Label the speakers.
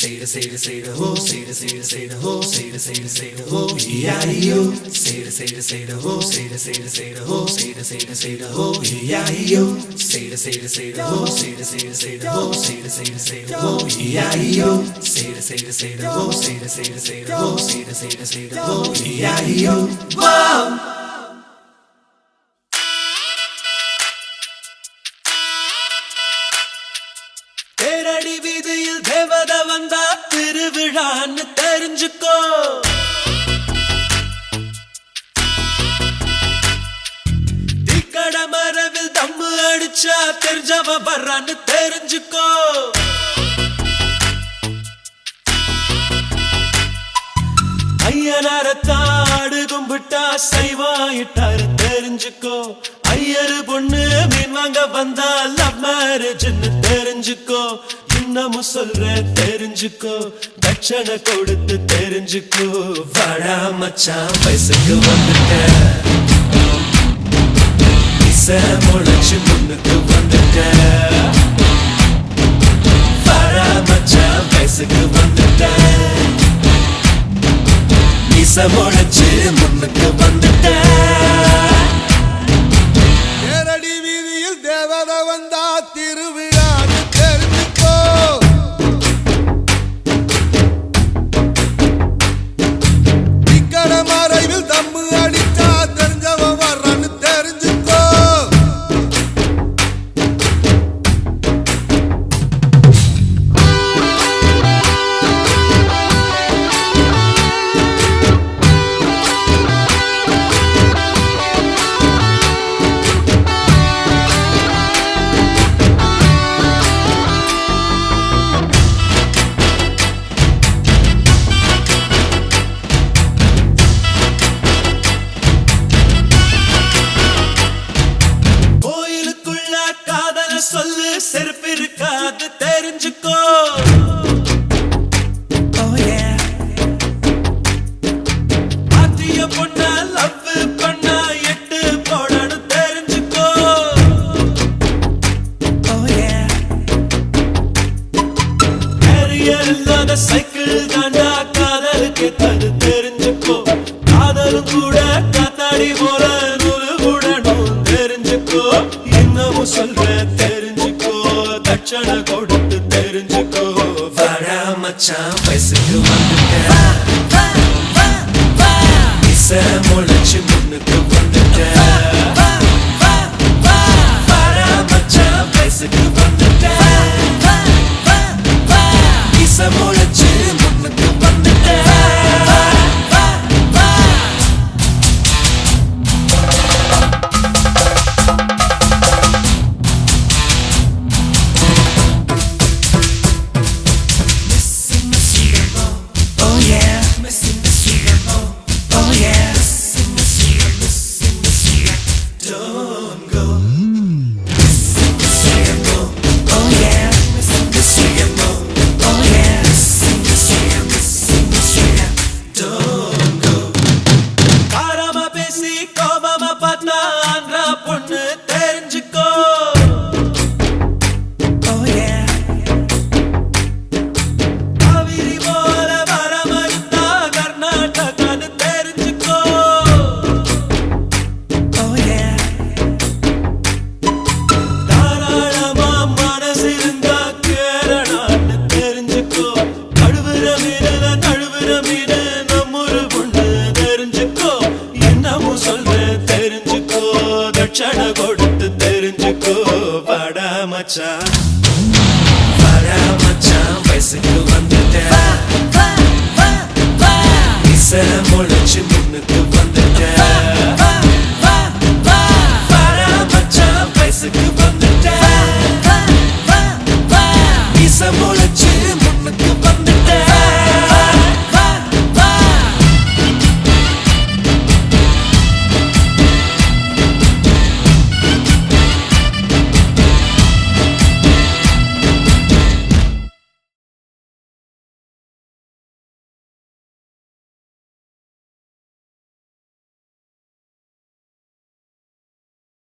Speaker 1: say the ho, say the ho, say the ho, E-I-E-O. Say the ho, say the ho, say the ho, E-I-E-O. Say the ho, say the ho, say the ho, E-I-E-O. Say the ho, say the ho, say the ho, E-I-E-O. Wow. தேரடி வீதியில் தேவத வந்தா திருவிழான்னு தெரிஞ்சுக்கோ. தீக்கட மரவில் தம்மு அடிச்சா தெரிஞ்சவ வர்றான்னு தெரிஞ்சுக்கோ. ஐயனாரத்தாடு கும்பிட்டா சைவாயிட்டாரு தெரிஞ்சுக்கோ. ஐயரு பொண்ணு மீன் வாங்க வந்தா லவ் மேரேஜ்னு தெரிஞ்சுக்கோ. இன்னமும் சொல்றேன் தெரிஞ்சுக்கோ, தட்சணை கொடுத்து தெரிஞ்சுக்கோ. வாடா மச்சான் வயசுக்கு வந்துட்ட, இசை முளைச்சு முன்னுக்கு வந்துட்ட. வாடா மச்சான் வயசுக்கு வந்துட்ட, இசை முளைச்சு முன்னுக்கு வந்துட்ட.
Speaker 2: தேரடி வீதியில் தேவத வந்தா திருவிழான்னு தெரிஞ்சுக்கோ. இக்கட மறைவில் தம்மு அடிச்சா தெரிஞ்சவ வர்றான்னு தெரிஞ்சுக்கோ.
Speaker 1: சொல்லு செருப்பு இருக்காது தெரிஞ்சுக்கோ. ஆத்திய பொண்ணா லவ் பண்ணா எட்டு போடணும் தெரிஞ்சுக்கோ. கேரியர் இல்லாத சைக்கிள் தாண்டா காதலுக்கு தது தெரிஞ்சுக்கோ. காதலும் கூட காத்தாடி போல நூலு கூடணும் தெரிஞ்சுக்கோ. இன்னமும் சொல்றேன் தெரிஞ்சுக்கோ, தட்சணை கொடுத்து தெரிஞ்சுக்கோ. வாடா மச்சான் வயசுக்கு வந்துட்ட, இசை முளைச்சு முன்னுக்கு வந்துட்ட. வாடா மச்சான் வயசுக்கு வந்துட்ட, இசை முளைச்சு முன்னுக்கு வந்துட்ட. பொண்ணு தெரிஞ்சுக்கோ. காவிரி போல வர மறுத்தா கர்நாடகான்னு தெரிஞ்சுக்கோ. தாராளமா மனசு இருந்தா கேரளான்னு தெரிஞ்சுக்கோ. கழுவுற மீன கழுவுற மீன நம்மொரு பொண்ணு தெரிஞ்சுக்கோ. என்னமும் சொல்றேன் தெரிஞ்சுக்கோ, தட்சணை கொடுத்து தெரிஞ்சுக்கோ. வாடா மச்சான், வாடா மச்சான் வயசுக்கு வந்துட்ட, இசை முளைச்சு முன்னுக்கு வந்துட்ட.